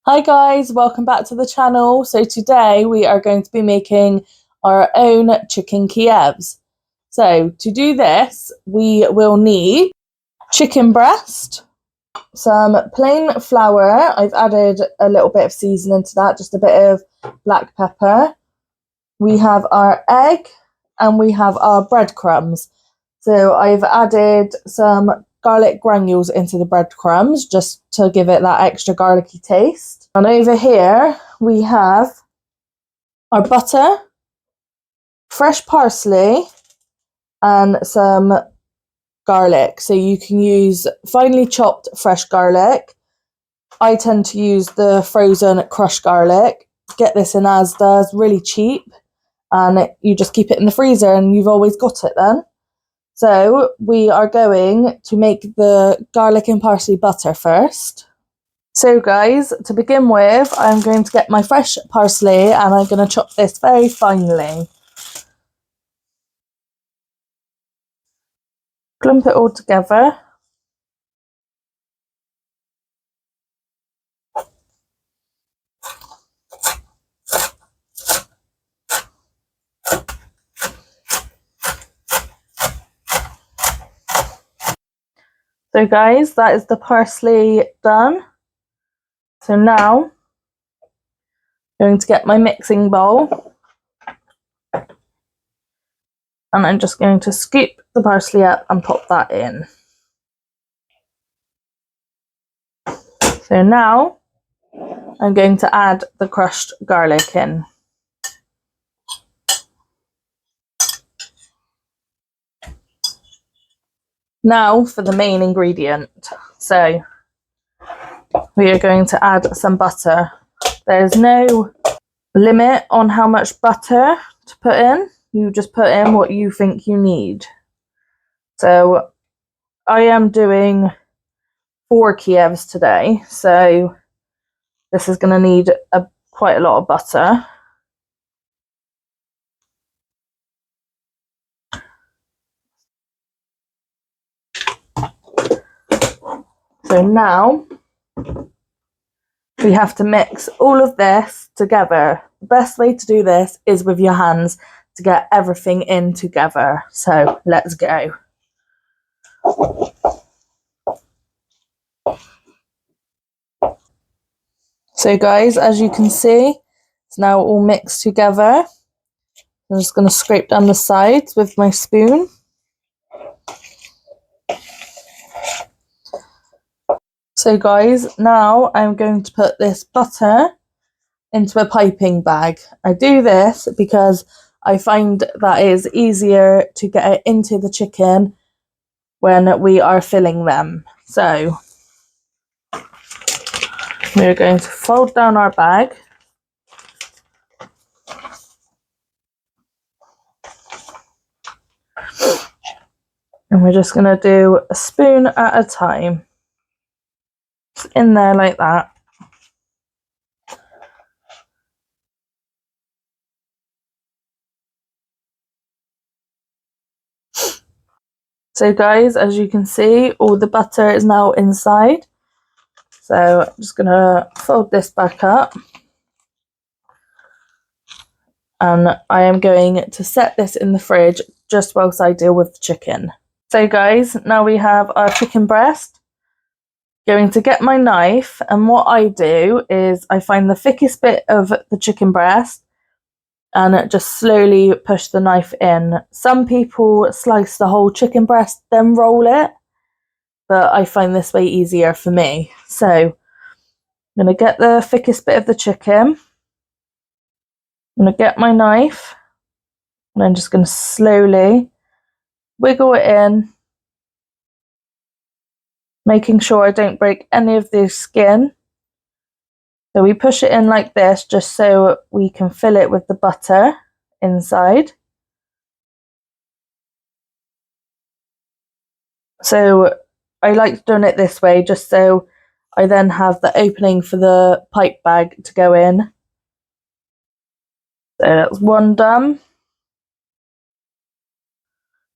Hi guys, welcome back to the channel. So today we are going to be making our own chicken Kievs. So to do this, we will need chicken breast, some plain flour. I've added a little bit of seasoning to that, just a bit of black pepper. We have our egg and we have our breadcrumbs. So I've added some garlic granules into the breadcrumbs just to give it that extra garlicky taste. And over here we have our butter, fresh parsley, and some garlic. So you can use finely chopped fresh garlic. I tend to use the frozen crushed garlic. Get this in Asda, it's really cheap, and you just keep it in the freezer and you've always got it then. So we are going to make the garlic and parsley butter first. So guys, to begin with, I'm going to get my fresh parsley and I'm going to chop this very finely. Clump it all together. So guys, that is the parsley done. So now I'm going to get my mixing bowl and I'm just going to scoop the parsley up and pop that in. So now I'm going to add the crushed garlic in. Now for the main ingredient. So we are going to add some butter. There's no limit on how much butter to put in. You just put in what you think you need. So I am doing 4 Kievs today, so this is going to need quite a lot of butter. So now we have to mix all of this together. The best way to do this is with your hands to get everything in together. So let's go. So guys, as you can see, it's now all mixed together. I'm just going to scrape down the sides with my spoon. So guys, now I'm going to put this butter into a piping bag. I do this because I find that it is easier to get it into the chicken when we are filling them. So we're going to fold down our bag. And we're just going to do a spoon at a time. Just in there like that. So guys, as you can see, all the butter is now inside. So I'm just going to fold this back up. And I am going to set this in the fridge just whilst I deal with the chicken. So guys, now we have our chicken breast. Going to get my knife, and what I do is I find the thickest bit of the chicken breast and just slowly push the knife in. Some people slice the whole chicken breast then roll it, but I find this way easier for me. So I'm going to get the thickest bit of the chicken. I'm going to get my knife and I'm just going to slowly wiggle it in, making sure I don't break any of the skin. So we push it in like this just so we can fill it with the butter inside. So I like doing it this way just so I then have the opening for the pipe bag to go in. So that's one done.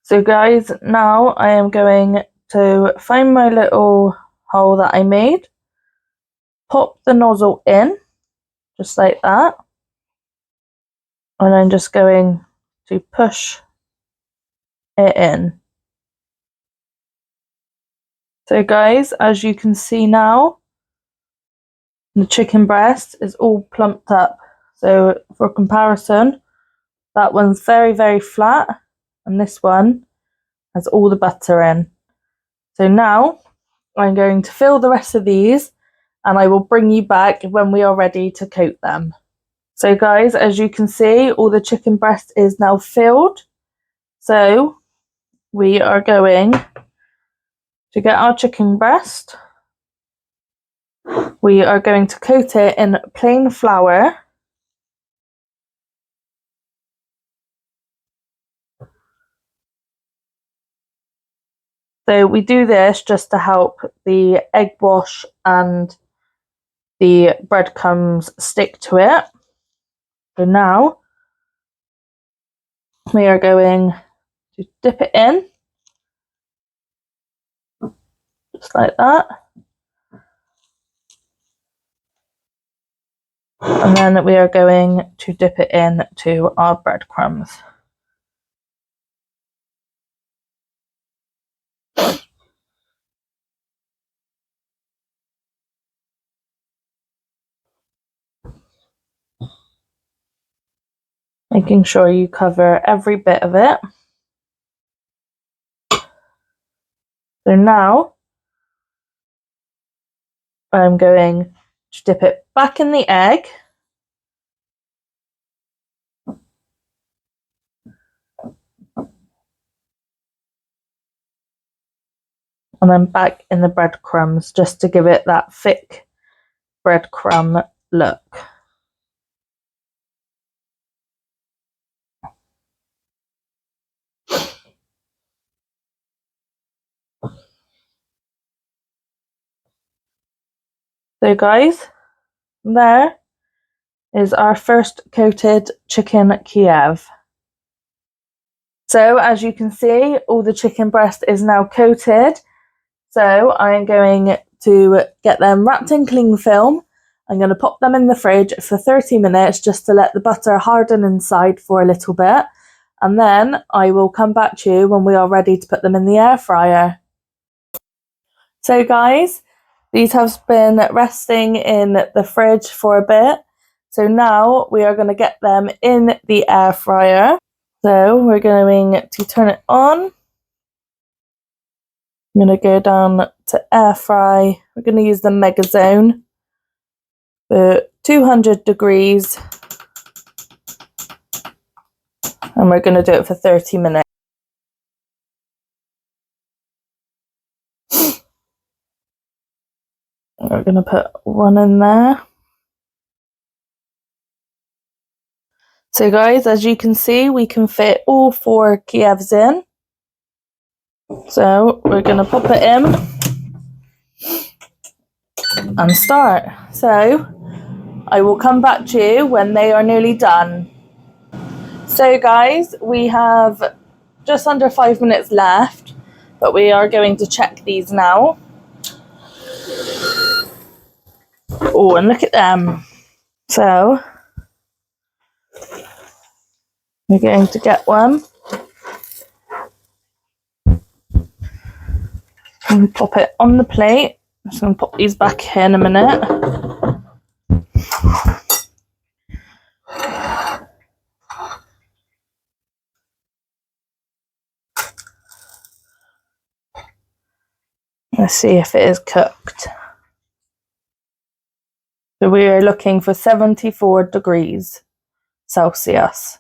So guys, now I am going to find my little hole that I made, pop the nozzle in, just like that. And I'm just going to push it in. So guys, as you can see now, the chicken breast is all plumped up. So for comparison, that one's very, very flat, and this one has all the butter in. So now I'm going to fill the rest of these, and I will bring you back when we are ready to coat them. So guys, as you can see, all the chicken breast is now filled. So we are going to get our chicken breast. We are going to coat it in plain flour. So we do this just to help the egg wash and the breadcrumbs stick to it. So now we are going to dip it in, just like that. And then we are going to dip it in to our breadcrumbs. Making sure you cover every bit of it. So now I'm going to dip it back in the egg. And then back in the breadcrumbs, just to give it that thick breadcrumb look. So guys, there is our first coated chicken Kiev. So as you can see, all the chicken breast is now coated. So I'm going to get them wrapped in cling film. I'm going to pop them in the fridge for 30 minutes just to let the butter harden inside for a little bit. And then I will come back to you when we are ready to put them in the air fryer. So guys, these have been resting in the fridge for a bit. So now we are going to get them in the air fryer. So we're going to turn it on. I'm going to go down to air fry. We're going to use the Mega Zone for 200 degrees. And we're going to do it for 30 minutes. We're going to put one in there. So guys, as you can see, we can fit all 4 Kievs in. So we're going to pop it in and start. So I will come back to you when they are nearly done. So guys, we have just under 5 minutes left, but we are going to check these now. Oh, and look at them. So we're going to get one and pop it on the plate. I'm just going to pop these back here in a minute. Let's see if it is cooked. So we are looking for 74 degrees Celsius.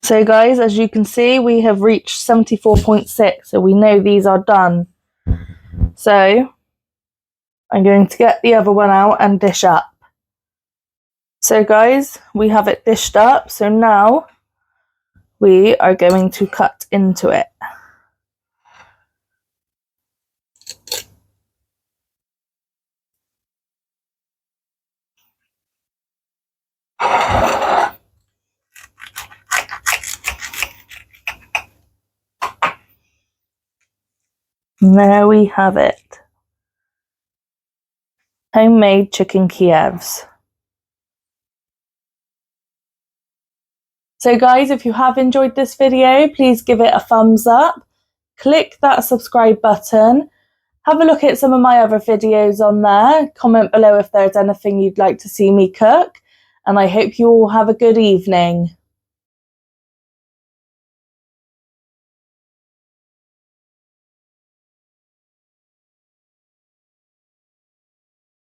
So guys, as you can see, we have reached 74.6, so we know these are done. So I'm going to get the other one out and dish up. So guys, we have it dished up, so now we are going to cut into it. And there we have it. homemade chicken Kievs. So guys, if you have enjoyed this video, please give it a thumbs up, click that subscribe button, have a look at some of my other videos on there, comment below if there's anything you'd like to see me cook, and I hope you all have a good evening.